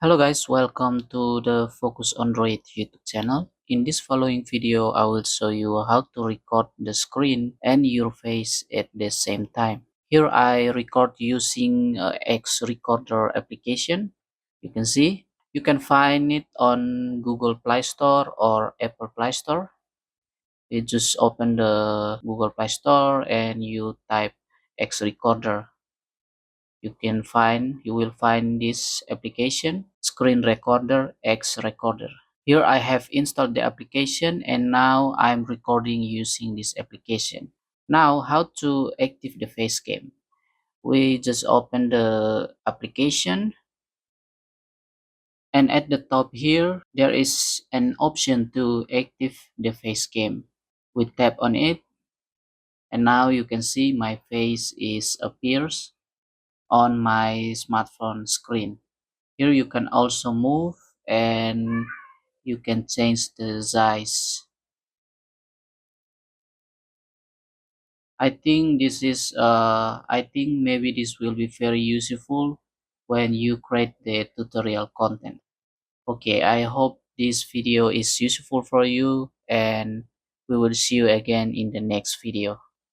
Hello guys, welcome to the Focus Android YouTube channel. In this following video, I will show you how to record the screen and your face at the same time. Here I record using X Recorder application. You can see, you can find it on Google Play Store or Apple Play Store. You just open the Google Play Store and you type X Recorder. You will find this application, screen recorder, X recorder. Here I have installed the application and now I'm recording using this application. Now how to active the face cam? We just open the application and at the top here there is an option to active the face cam. We tap on it and now you can see my face is appears on my smartphone screen. Here you can also move and you can change the size. I think maybe this will be very useful when you create the tutorial content. Okay, I hope this video is useful for you and we will see you again in the next video.